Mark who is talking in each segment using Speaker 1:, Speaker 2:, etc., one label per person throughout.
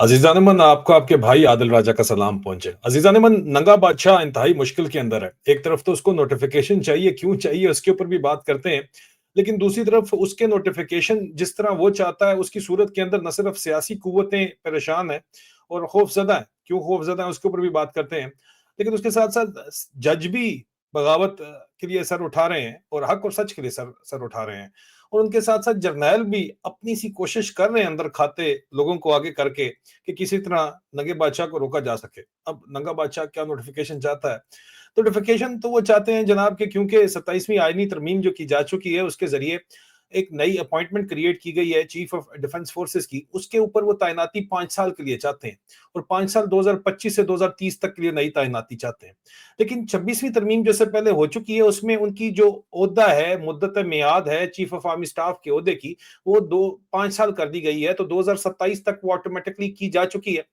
Speaker 1: अजीज़ान मन आपको आपके भाई आदिल राजा का सलाम पहुंचे। अजीज़ान मन नंगा बादशाह इंतहाई मुश्किल के अंदर है। एक तरफ तो उसको नोटिफिकेशन चाहिए, क्यों चाहिए उसके ऊपर भी बात करते हैं। लेकिन दूसरी तरफ उसके नोटिफिकेशन जिस तरह वो चाहता है उसकी सूरत के अंदर न सिर्फ सियासी कुव्वतें परेशान है और खौफजदा है। क्यों खौफजदा है उसके ऊपर भी बात करते हैं। लेकिन उसके साथ साथ जज भी बगावत के लिए सर उठा रहे हैं और हक और सच के लिए सर सर उठा रहे हैं। और उनके साथ साथ जर्नैल भी अपनी सी कोशिश कर रहे हैं अंदर खाते लोगों को आगे करके कि किसी तरह नंगे बादशाह को रोका जा सके। अब नंगा बादशाह क्या नोटिफिकेशन चाहता है? नोटिफिकेशन तो वो चाहते हैं जनाब कि क्योंकि 27वीं आईनी तरमीम जो की जा चुकी है उसके ज़रिए एक नई अपॉइंटमेंट क्रिएट की गई है चीफ ऑफ डिफेंस फोर्सेस की, उसके ऊपर वो तैनाती 5 साल के लिए चाहते हैं और 5 साल 2025 से 2030 तक के लिए नई तैनाती चाहते हैं। लेकिन 26वीं तरमीम जो इससे पहले हो चुकी है उसमें उनकी जो ओहदा है, मुद्दत-ए-मियाद है चीफ ऑफ आर्मी स्टाफ के ओहदे की, वो 2 5 साल कर दी गई है, तो 2027 तक वो ऑटोमेटिकली की जा चुकी है।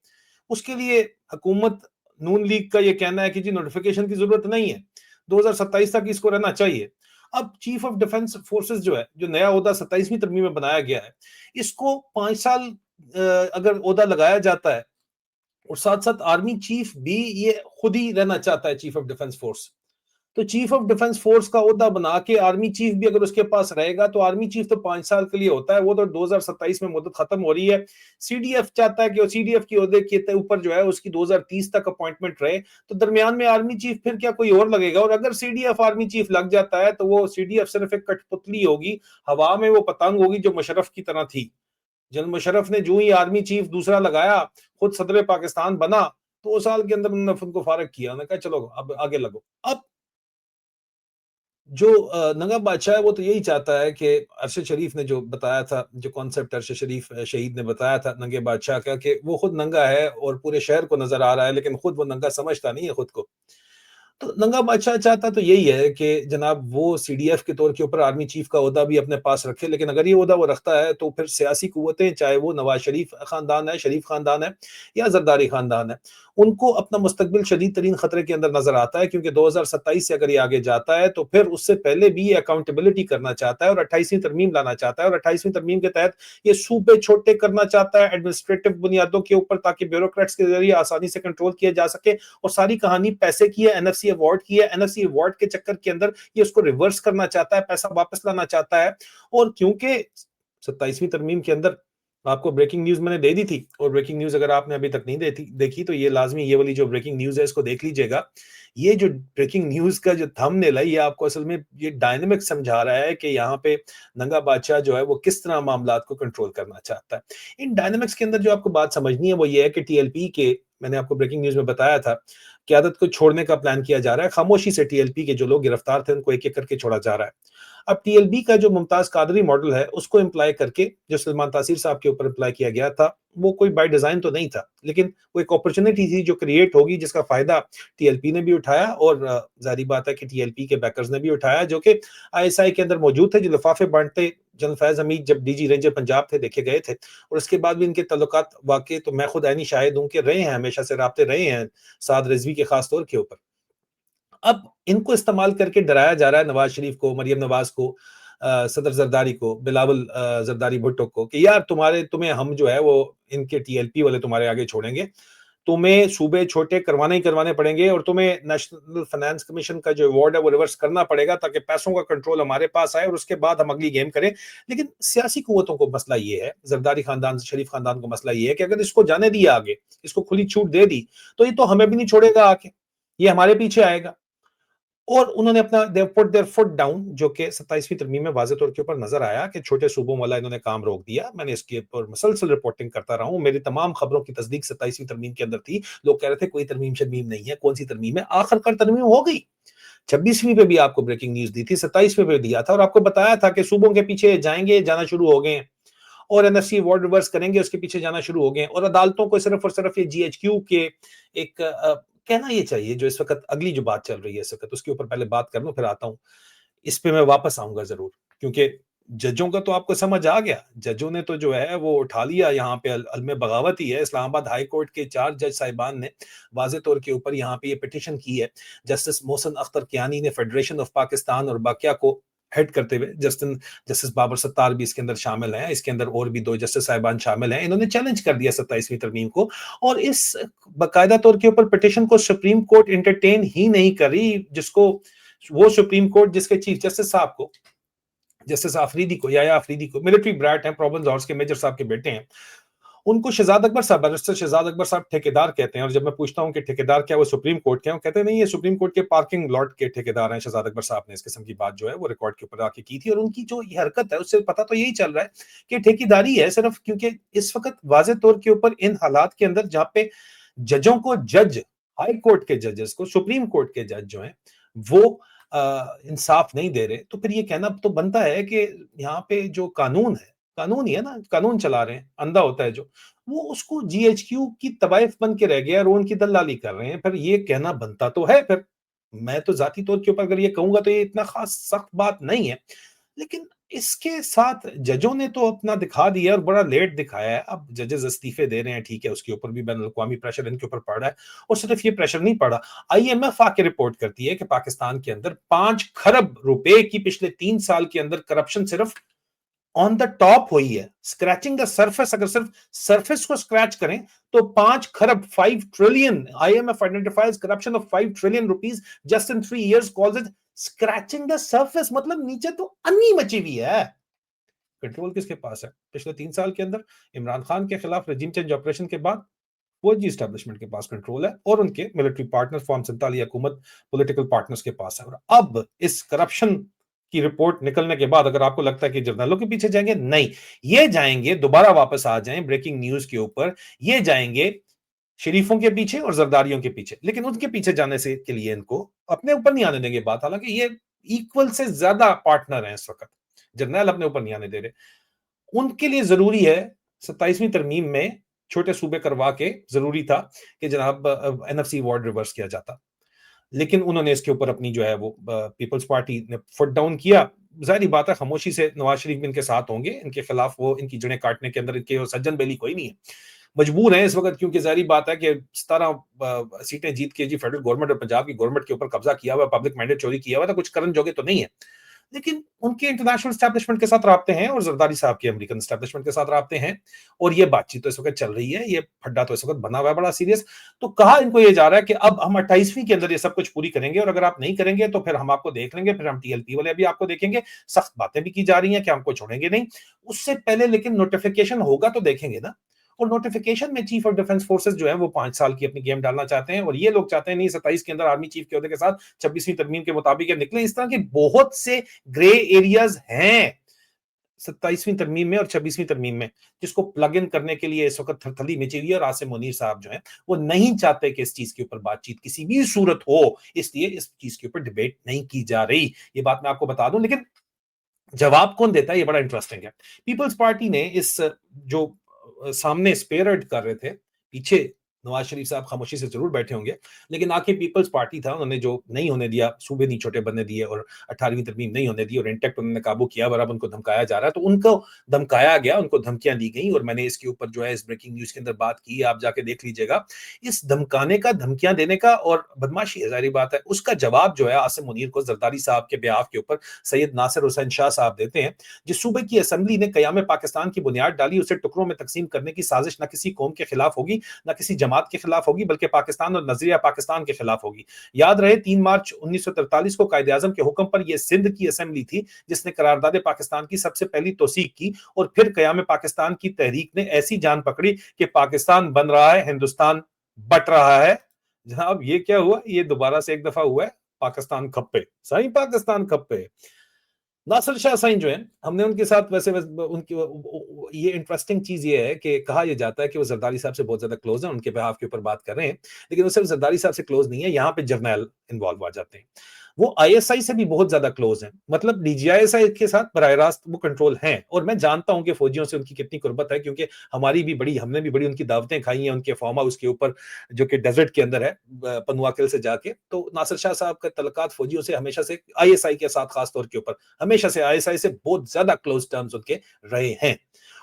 Speaker 1: उसके लिए हुकूमत नून लीग का ये कहना है कि जी नोटिफिकेशन की जरूरत नहीं है, 2027 तक इसको रहना चाहिए। अब चीफ ऑफ डिफेंस फोर्सेस जो है, जो नया ओहदा 27वीं तरमीम में बनाया गया है, इसको 5 साल अगर ओहदा लगाया जाता है और साथ साथ आर्मी चीफ भी ये खुद ही रहना चाहता है चीफ ऑफ डिफेंस फोर्स, तो चीफ ऑफ डिफेंस फोर्स का ओहदा बना के आर्मी चीफ भी अगर उसके पास रहेगा तो आर्मी चीफ तो 5 साल के लिए होता है, वो तो 2027 में मुद्दत खत्म हो रही है। सीडीएफ चाहता है कि सीडीएफ की ओहदे के ऊपर जो है उसकी 2030 तक अपॉइंटमेंट रहे, तो दरमियान में आर्मी चीफ फिर क्या कोई और लगेगा? और अगर सीडीएफ आर्मी चीफ लग जाता है तो वो सीडीएफ सिर्फ एक कठपुतली होगी, हवा में वो पतंग होगी जो मुशर्रफ की तरह थी। जनरल मुशर्रफ ने जो ही आर्मी चीफ दूसरा लगाया, खुद सदर पाकिस्तान बना, 2 साल के अंदर उन्होंने उनको फारग किया, उन्होंने कहा चलो अब आगे लगो। अब जो नवाब बादशाह है वो तो यही चाहता है कि अरशद शरीफ ने जो बताया था, जो कॉन्सेप्ट अरशद शरीफ शहीद ने बताया था नंगे बादशाह का, कि वो खुद नंगा है और पूरे शहर को नजर आ रहा है, लेकिन खुद वो नंगा समझता नहीं है खुद को। तो नंगा बादशाह चाहता तो यही है कि जनाब वो सीडीएफ के तौर के ऊपर आर्मी चीफ का ओहदा भी अपने पास रखे, लेकिन अगर ये ओहदा वो रखता है तो फिर सियासी कुव्वतें, चाहे वो नवाज शरीफ खानदान है, शरीफ खानदान है या जरदारी खानदान है, उनको अपना मुस्तकबिल शदीद तरीन खतरे के अंदर नजर आता है, क्योंकि 2027 से अगर ये आगे जाता है तो फिर उससे पहले भी ये अकाउंटेबिलिटी करना चाहता है और 28वीं तरमीम लाना चाहता है, और 28वीं तरमीम के तहत ये सूबे छोटे करना चाहता है एडमिनिस्ट्रेटिव बुनियादों के ऊपर, ताकि ब्यूरोक्रेट्स के जरिए आसानी से कंट्रोल किया जा सके। और सारी कहानी पैसे की है, एनएफसी अवार्ड की है, एनएफसी अवार्ड के चक्कर के अंदर ये उसको रिवर्स करना चाहता है, पैसा वापस लाना चाहता है। और क्योंकि 27वीं तरमीम के अंदर आपको ब्रेकिंग न्यूज मैंने दे दी थी, और ब्रेकिंग न्यूज अगर आपने अभी तक नहीं देखी तो ये लाजमी ये वाली जो ब्रेकिंग न्यूज है इसको देख लीजिएगा। ये जो ब्रेकिंग न्यूज का जो थंबनेल है ये आपको असल में ये डायनेमिक समझा रहा है कि यहाँ पे नंगा बादशाह जो है वो किस तरह मामलात को कंट्रोल करना चाहता है। इन डायनेमिक्स के अंदर जो आपको बात समझनी है वो ये है कि टीएलपी के, मैंने आपको ब्रेकिंग न्यूज में बताया था, क्यादत को छोड़ने का प्लान किया जा रहा है। खामोशी से टीएलपी के जो लोग गिरफ्तार थे उनको एक एक करके छोड़ा जा रहा है। अब टीएलबी का जो मुमताज कादरी मॉडल है उसको इम्प्लाई करके जो सलमान तासीर साहब के ऊपर इम्प्लाई किया गया था, वो कोई बाय डिजाइन तो नहीं था, लेकिन वो एक अपॉर्चुनिटी थी जो क्रिएट होगी, जिसका फायदा टीएलपी ने भी उठाया और जारी बात है कि टीएलपी के बैकर्स ने भी उठाया, जो कि आईएसआई के अंदर मौजूद थे, जो लिफाफे बांटते जनरल फैज हमीद जब डीजी रेंजर पंजाब थे देखे गए थे, और उसके बाद भी इनके तल्लुकात वाकई तो मैं खुद ऐनी शाहिद हूं कि रहे हैं, हमेशा से राब्ते रहे हैं साद रिजवी के खास तौर के ऊपर। अब इनको इस्तेमाल करके डराया जा रहा है नवाज शरीफ को, मरियम नवाज को, सदर जरदारी को, बिलावल जरदारी भुट्टो को, कि यार तुम्हें हम जो है वो इनके टीएलपी वाले तुम्हारे आगे छोड़ेंगे, तुम्हें सूबे छोटे करवाने ही करवाने पड़ेंगे और तुम्हें नेशनल फाइनेंस कमीशन का जो अवार्ड है वो रिवर्स करना पड़ेगा, ताकि पैसों का कंट्रोल हमारे पास आए और उसके बाद हम अगली गेम करें। लेकिन सियासी कुव्वतों को मसला ये है, जरदारी खानदान, शरीफ खानदान को मसला ये है कि अगर इसको जाने दिया आगे, इसको खुली छूट दे दी, तो ये तो हमें भी नहीं छोड़ेगा आके, ये हमारे पीछे आएगा। और उन्होंने अपना they put there foot down, जो कि 27वीं तरमीम में वाज़े तौर के ऊपर नजर आया कि छोटे सूबों वाला इन्होंने काम रोक दिया। मैंने इसके ऊपर मुसलसल रिपोर्टिंग करता रहा हूं, मेरी तमाम खबरों की तस्दीक 27वीं तरमीम के अंदर थी। लोग कह रहे थे कोई तरमीम शर्मीम नहीं है, कौन सी तरमीम है, आखिरकार तरमीम हो गई। 26वीं पे भी आपको ब्रेकिंग न्यूज दी थी, 27वीं पे दिया था और आपको बताया था कि सूबों के पीछे जाएंगे, जाना शुरू हो गए हैं, और एनएफसी अवार्ड रिवर्स करेंगे, उसके पीछे जाना शुरू हो गए, और अदालतों को सिर्फ और सिर्फ ये जीएचक्यू के एक कहना ये चाहिए, जो इस वक्त अगली जो बात चल रही है इस वक्त, उसके ऊपर पहले बात कर लूं फिर आता हूं। इस पे मैं वापस आऊंगा जरूर, क्योंकि जजों का तो आपको समझ आ गया, जजों ने तो जो है वो उठा लिया, यहाँ पे अलमे बगावत ही है। इस्लामाबाद हाई कोर्ट के 4 जज साहिबान ने वाजे तौर के ऊपर यहाँ पे ये पिटिशन की है। जस्टिस मोहसिन अख्तर कियानी ने फेडरेशन ऑफ पाकिस्तान और बाकिया को हेड करते हुए जस्टिस बाबर सत्तार भी इसके अंदर शामिल हैं, इसके अंदर और भी 2 जस्टिस साहिबान शामिल हैं। इन्होंने चैलेंज कर दिया 27वीं तरमीम को और इस बाकायदा तौर के ऊपर पिटीशन को सुप्रीम कोर्ट एंटरटेन ही नहीं करी, जिसको वो सुप्रीम कोर्ट जिसके चीफ जस्टिस साहब को, जस्टिस आफरीदी को, या आफरीदी को, मिलिट्री ब्रैट हैं, प्रोविंस हॉर्स के मेजर साहब के बेटे हैं, उनको शहजाद अकबर साहब, बैरिस्टर शहजाद अकबर साहब ठेकेदार कहते हैं। और जब मैं पूछता हूं कि ठेकेदार क्या वो सुप्रीम कोर्ट के हैं, वो कहते हैं नहीं, ये सुप्रीम कोर्ट के पार्किंग लॉट के ठेकेदार हैं शहजाद अकबर साहब ने। इस किस्म की बात जो है वो रिकॉर्ड के ऊपर आके की थी। और उनकी जो ये हरकत है उससे पता तो यही चल रहा है कि ठेकेदारी है सिर्फ, क्योंकि इस वक्त वाज़ेह तौर के ऊपर इन हालात के अंदर जहां पे जजों को, जज हाई कोर्ट के जजेस को, सुप्रीम कोर्ट के जज जो हैं वो इंसाफ नहीं दे रहे, तो फिर ये कहना तो बनता है कि यहाँ पे जो कानून है, कानून ही है ना, कानून चला रहे हैं, अंधा होता है जो, वो उसको जीएचक्यू की तवाइफ बन के रह गया और उनकी दलाली कर रहे हैं। फिर ये कहना बनता तो है। फिर मैं तो जाती तौर के ऊपर अगर ये कहूंगा तो ये इतना खास सख्त बात नहीं है, लेकिन इसके साथ जजों ने तो अपना दिखा दिया और बड़ा लेट दिखाया है। अब जजेस इस्तीफे दे रहे हैं, ठीक है, उसके ऊपर भी बैन अवी प्रेशर इनके ऊपर पड़ रहा है। और सिर्फ ये प्रेशर नहीं पड़ा, आईएमएफ आके रिपोर्ट करती है कि पाकिस्तान के अंदर 5 खरब रुपए की पिछले 3 साल के अंदर करप्शन सिर्फ ऑन द टॉप हुई है, स्क्रैचिंग द सरफेस। अगर सिर्फ सरफेस को स्क्रैच करें तो 5 खरब, 5 trillion, IMF identifies corruption of 5 trillion rupees just in 3 years, calls it scratching the surface. मतलब नीचे तो अन्नी मची हुई है। कंट्रोल किसके पास है? पिछले 3 साल के अंदर इमरान खान के खिलाफ रजीम चेंज ऑपरेशन के बाद फौजी एस्टेब्लिशमेंट के पास कंट्रोल है और उनके मिलिट्री पार्टनर, फॉर्म 47 हुकूमत, पॉलिटिकल पार्टनर्स के पास है। और अब इस करप्शन की रिपोर्ट निकलने के बाद अगर आपको लगता है कि जर्नलों के पीछे जाएंगे, नहीं, ये जाएंगे, दोबारा वापस आ जाएं ब्रेकिंग न्यूज के ऊपर, ये जाएंगे शरीफों के पीछे और जरदारियों के पीछे। लेकिन उनके पीछे जाने से के लिए इनको अपने ऊपर नहीं आने देंगे बात, हालांकि ये इक्वल से ज्यादा पार्टनर हैं इस वक्त, जर्नल अपने ऊपर नहीं आने दे रहे। उनके लिए जरूरी है 27वीं तरमीम में छोटे सूबे करवा के, जरूरी था कि जनाब एनएफसी वार्ड रिवर्स किया जाता, लेकिन उन्होंने इसके ऊपर अपनी जो है वो पीपल्स पार्टी ने फुट डाउन किया। जाहिर बात है खामोशी से नवाज शरीफ इनके साथ होंगे, इनके खिलाफ वो इनकी जड़ें काटने के अंदर इनके सज्जन बेली कोई नहीं है, मजबूर हैं इस वक्त, क्योंकि जाहिर बात है कि 17 सीटें जीत के जी फेडरल गवर्नमेंट और पंजाब की गवर्नमेंट के ऊपर कब्जा किया हुआ, पब्लिक मैंडेट चोरी किया हुआ था, कुछ करन जोगे तो नहीं है। लेकिन उनके इंटरनेशनल एस्टैब्लिशमेंट के साथ राब्ते हैं और जरदारी साहब के अमेरिकन एस्टैब्लिशमेंट के साथ राब्ते हैं, और ये बातचीत तो इस वक्त चल रही है, ये फड्डा तो इस वक्त बना हुआ है बड़ा सीरियस। तो कहा इनको ये जा रहा है कि अब हम 28वीं के अंदर ये सब कुछ पूरी करेंगे, और अगर आप नहीं करेंगे तो फिर हम आपको देख लेंगे, फिर हम टीएलपी वाले भी आपको देखेंगे। सख्त बातें भी की जा रही हैं कि हमको छोड़ेंगे नहीं। उससे पहले लेकिन नोटिफिकेशन होगा तो देखेंगे ना। और नोटिफिकेशन में चीफ ऑफ डिफेंस फोर्सेस जो है वो 5 साल की अपनी गेम डालना चाहते हैं, और ये लोग चाहते हैं नहीं 27 के अंदर आर्मी चीफ के ओहदे के साथ 26वीं तरमीम के मुताबिक निकले। इस तरह के बहुत से ग्रे एरियाज हैं 27वीं तरमीम में और 26वीं तरमीम में, जिसको प्लग इन करने के लिए इस वक्त थरथली मची हुई है। और आसिम मुनीर साहब जो है वो नहीं चाहते कि इस चीज के ऊपर बातचीत किसी भी सूरत हो, इसलिए इस चीज के ऊपर डिबेट नहीं की जा रही। ये बात मैं आपको बता दूं, लेकिन जवाब कौन देता है ये बड़ा इंटरेस्टिंग है। पीपल्स पार्टी ने इस जो सामने स्पेयरड कर रहे थे, पीछे नवाज शरीफ साहब खामोशी से जरूर बैठे होंगे, लेकिन आखिर पीपल्स पार्टी था, उन्होंने जो नहीं होने दिया, सूबे नहीं छोटे बनने दिए और 18वीं तरमीम नहीं होने दी और इंटेक्ट उन्होंने काबू किया, और अब उनको धमकाया जा रहा है। तो उनको धमकाया गया, उनको धमकियां दी गई, और मैंने इसके ऊपर जो है इस ब्रेकिंग न्यूज के अंदर बात की, आप जाके देख लीजिएगा। इस धमकाने का, धमकियां देने का और बदमाशी है, जाहिर बात है, उसका जवाब जो है आसिम मुनीर को जरदारी साहब के ब्याह के ऊपर सैयद नासिर हुसैन शाह साहब देते हैं। जिस सूबे की असेंबली ने कयाम पाकिस्तान की बुनियाद डाली, उसे टुकड़ों में तकसीम करने की साजिश न किसी कौम के खिलाफ होगी, न किसी जमात के खिलाफ होगी, बल्कि पाकिस्तान और नजरिया पाकिस्तान के खिलाफ होगी। याद रहे 3 मार्च 1943 को कायदे आजम के हुक्म पर यह सिंध की असेंबली थी जिसने करारदाद पाकिस्तान की सबसे पहली तौसीक की, और फिर कयाम पाकिस्तान की तहरीक ने ऐसी जान पकड़ी कि पाकिस्तान बन रहा है, हिंदुस्तान बट रहा है। जनाब ये क्या हुआ? ये दोबारा से एक दफा हुआ है, पाकिस्तान खप्पे, सही पाकिस्तान खप्पे। नासिर शाह साईं जो है, हमने उनके साथ वैसे उनकी ये इंटरेस्टिंग चीज ये है कि कहा यह जाता है कि वो जरदारी साहब से बहुत ज्यादा क्लोज है, उनके बिहाफ के ऊपर बात कर रहे हैं, लेकिन वो सिर्फ जरदारी साहब से क्लोज नहीं है, यहाँ पे जर्नैल इन्वॉल्व आ जाते हैं। वो आईएसआई से भी बहुत ज्यादा क्लोज हैं, मतलब डीजीआईएसआई के साथ बराह रास्त वो कंट्रोल हैं। और मैं जानता हूं कि फौजियों से उनकी कितनी कुर्बत है, क्योंकि हमने भी बड़ी उनकी दावतें खाई हैं उनके फार्म हाउस के ऊपर जो कि डेजर्ट के अंदर है, पनुआकिल से जाके। तो नासिर शाह साहब का तलकात फौजियों से हमेशा से, आईएसआई के साथ खासतौर के ऊपर हमेशा से आईएसआई से बहुत ज्यादा क्लोज टर्म्स उनके रहे हैं।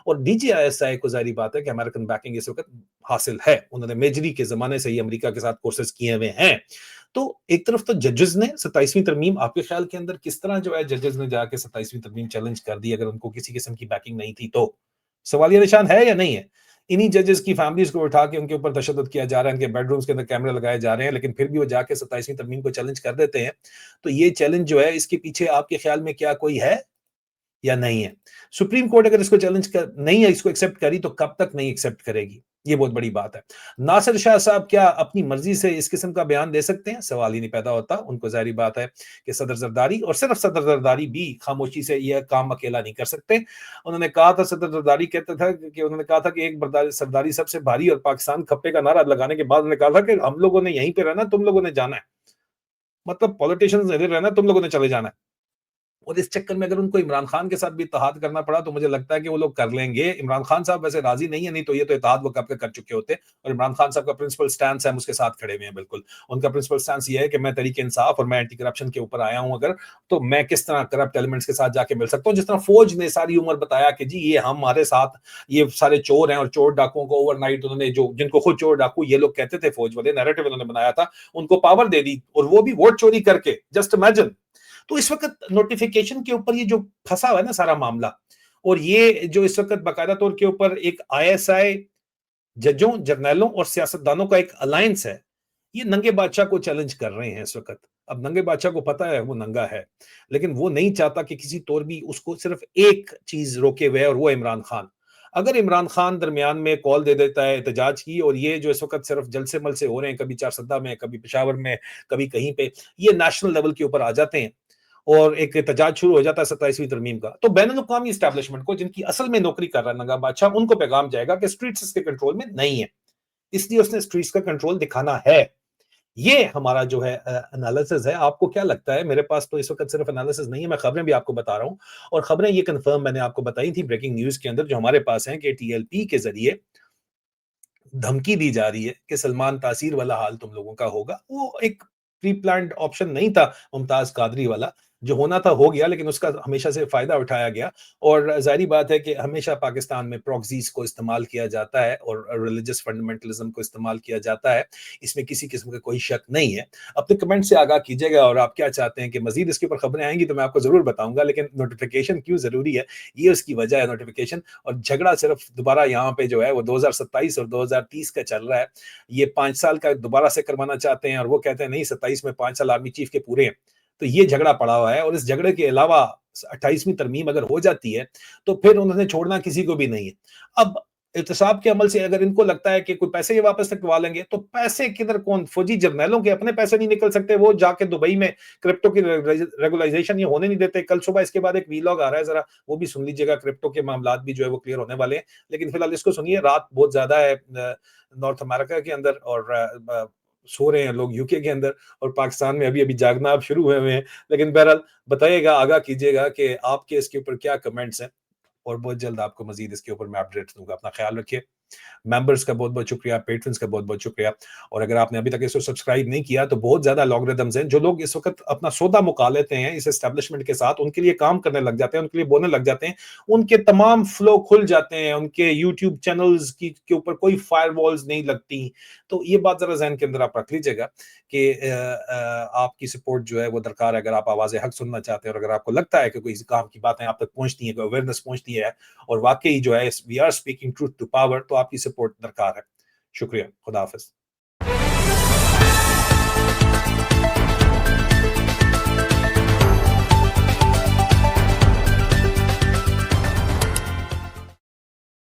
Speaker 1: और डीजीआईएसआई को जाहिर बात है कि अमेरिकन बैकिंग इस वक्त हासिल है, उन्होंने मेजरी के जमाने से ही अमेरिका के साथ कोर्सेज किए हुए हैं। तो एक तरफ तो जजेस ने 27वीं तरमीम, आपके ख्याल के अंदर किस तरह जो है जजेस ने जाके 27वीं तरमीम चैलेंज कर दी अगर उनको किसी किस्म की बैकिंग नहीं थी तो? सवालिया निशान है या नहीं है? इन्हीं जजेस की फैमिलीज को उठा के उनके ऊपर तशद्दुद किया जा रहा है, उनके बेडरूम्स के अंदर कैमरे लगाए जा रहे हैं, लेकिन फिर भी वो जाके 27वीं तरमीम को चैलेंज कर देते हैं। तो ये चैलेंज जो है इसके पीछे आपके ख्याल में क्या कोई है या नहीं है? सुप्रीम कोर्ट अगर इसको चैलेंज कर नहीं है, इसको एक्सेप्ट करी तो कब तक नहीं एक्सेप्ट करेगी? ये बहुत बड़ी बात है। नासिर शाह साहब क्या अपनी मर्जी से इस किस्म का बयान दे सकते हैं? सवाल ही नहीं पैदा होता। उनको ज़ाहिर बात है कि सदर ज़रदारी और सिर्फ सदर ज़रदारी भी खामोशी से यह काम अकेला नहीं कर सकते। उन्होंने कहा था, सदर ज़रदारी कहता था कि उन्होंने कहा था कि एक सरदारी सबसे भारी और पाकिस्तान खप्पे का नारा लगाने के बाद उन्होंने कहा था कि हम लोगों ने यहीं पे रहना, तुम लोगों ने जाना है। मतलब पॉलिटिशियंस ने रहना, तुम लोगों ने चले जाना है। और इस चक्कर में अगर उनको इमरान खान के साथ भी इत्तेहाद करना पड़ा तो मुझे लगता है कि वो लोग कर लेंगे। इमरान खान साहब वैसे राजी नहीं है, नहीं तो ये तो इत्तेहाद वो कब के कर चुके होते। और इमरान खान साहब का प्रिंसिपल स्टैंस है, हम उसके साथ खड़े हुए हैं बिल्कुल। उनका प्रिंसिपल स्टैंस ये है कि मैं तरीके इंसाफ और मैं एंटी करप्शन के ऊपर आया हूं, अगर तो मैं किस तरह करप्ट एलिमेंट्स के साथ जाके मिल सकता हूँ। जिस तरह फौज ने सारी उम्र बताया कि जी ये हमारे साथ ये सारे चोर हैं और चोर डाकुओं को ओवरनाइट उन्होंने, जो जिनको खुद चोर डाकू ये लोग कहते थे, फौज वाले नैरेटिव उन्होंने बनाया था, उनको पावर दे दी और वो भी वोट चोरी करके। Just imagine. तो इस वक्त नोटिफिकेशन के ऊपर ये जो फंसा हुआ है ना सारा मामला, और ये जो इस वक्त बाकायदा तौर के ऊपर एक आईएसआई जजों, जर्नैलों और सियासतदानों का एक अलायंस है, ये नंगे बादशाह को चैलेंज कर रहे हैं इस वक्त। अब नंगे बादशाह को पता है वो नंगा है, लेकिन वो नहीं चाहता कि किसी तौर भी उसको सिर्फ एक चीज रोके हुए है, और वो इमरान खान। अगर इमरान खान दरमियान में कॉल दे देता है एहतजाज की, और ये जो इस वक्त सिर्फ जलसे मलसे हो रहे हैं, कभी चारसद्दा में, कभी पेशावर में, कभी कहीं पे, ये नेशनल लेवल के ऊपर आ जाते हैं और एक एहतजाज शुरू हो जाता है 27वीं तरमीम का, तो बैनुल अक़वामी एस्टैब्लिशमेंट को, जिनकी असल में नौकरी कर रहा है नंगा बादशाह, उनको पैगाम जाएगा कि स्ट्रीट्स इसके कंट्रोल में नहीं है, इसलिए उसने स्ट्रीट्स का कंट्रोल दिखाना है। ये हमारा जो है एनालिसिस है। आपको क्या लगता है? मेरे पास तो इस वक्त सिर्फ एनालिसिस नहीं है, मैं खबरें भी आपको बता रहा हूं, और खबरें ये कंफर्म मैंने आपको बताई थी ब्रेकिंग न्यूज के अंदर जो हमारे पास है, कि टीएलपी के जरिए धमकी दी जा रही है कि सलमान तासीर वाला हाल तुम लोगों का होगा। वो एक प्री प्लान्ड ऑप्शन नहीं था मुमताज कादरी वाला, जो होना था हो गया, लेकिन उसका हमेशा से फायदा उठाया गया। और जाहिर बात है कि हमेशा पाकिस्तान में प्रॉक्सीज को इस्तेमाल किया जाता है और रिलीजियस फंडामेंटलिज्म को इस्तेमाल किया जाता है, इसमें किसी किस्म का कोई शक नहीं है। अपने कमेंट से आगाह कीजिएगा, और आप क्या चाहते हैं कि मजीद इसके ऊपर खबरें आएंगी तो मैं आपको जरूर बताऊंगा, लेकिन नोटिफिकेशन क्यों जरूरी है, ये उसकी वजह है नोटिफिकेशन। और झगड़ा सिर्फ दोबारा यहाँ पे जो है वो 2027 और 2030 का चल रहा है। ये 5 साल का दोबारा से करवाना चाहते हैं, और वो कहते हैं नहीं, 27 में 5 साल आर्मी चीफ के पूरे हैं। तो ये झगड़ा पड़ा हुआ है, और इस झगड़े के अलावा 28वीं तरमीम अगर हो जाती है तो फिर उन्होंने छोड़ना किसी को भी नहीं है। अब एहतसाब के अमल से अगर इनको लगता है कि कोई पैसे ये वापस निकलवा लेंगे, तो पैसे किधर, कौन फौजी जर्नैलों के अपने पैसे नहीं निकल सकते? वो जाके दुबई में क्रिप्टो की रेगुलाइजेशन ये होने नहीं देते। कल सुबह इसके बाद एक वीलॉग आ रहा है, जरा वो भी सुन लीजिएगा। क्रिप्टो के मामला भी जो है वो क्लियर होने वाले हैं, लेकिन फिलहाल इसको सुनिए। रात बहुत ज्यादा है नॉर्थ अमेरिका के अंदर, और सो रहे हैं लोग यूके के अंदर, और पाकिस्तान में अभी अभी जागना अब शुरू हुए हैं। लेकिन बहरहाल बताइएगा, आगाह कीजिएगा कि आपके इसके ऊपर क्या कमेंट्स हैं, और बहुत जल्द आपको मजीद इसके ऊपर मैं अपडेट दूंगा। अपना ख्याल रखिए। मेंबर्स का बहुत बहुत शुक्रिया, पेट्रन्स का बहुत बहुत शुक्रिया। और अगर आपने अभी तक इसको सब्सक्राइब नहीं किया तो बहुत ज्यादा लॉगरिदम्स हैं। जो लोग इस वक्त अपना सौदा मुका लेते हैं इस एस्टेब्लिशमेंट के साथ, उनके लिए काम करने लग जाते हैं, उनके लिए बोलने लग जाते हैं, उनके तमाम फ्लो खुल जाते हैं, उनके यूट्यूब चैनल्स की के ऊपर कोई फायरवॉल्स नहीं लगती। तो ये बात जरा जहन के अंदर आप रख लीजिएगा कि आपकी सपोर्ट जो है वो दरकार है, अगर आप आवाज़ हक सुनना चाहते हैं, और अगर आपको लगता है कि कोई काम की बातें आप तक पहुंचती हैं, कोई अवेयरनेस पहुंचती है, और वाकई जो है we are speaking truth to power, तो आपकी सपोर्ट दरकार है। शुक्रिया। खुदा हाफिज।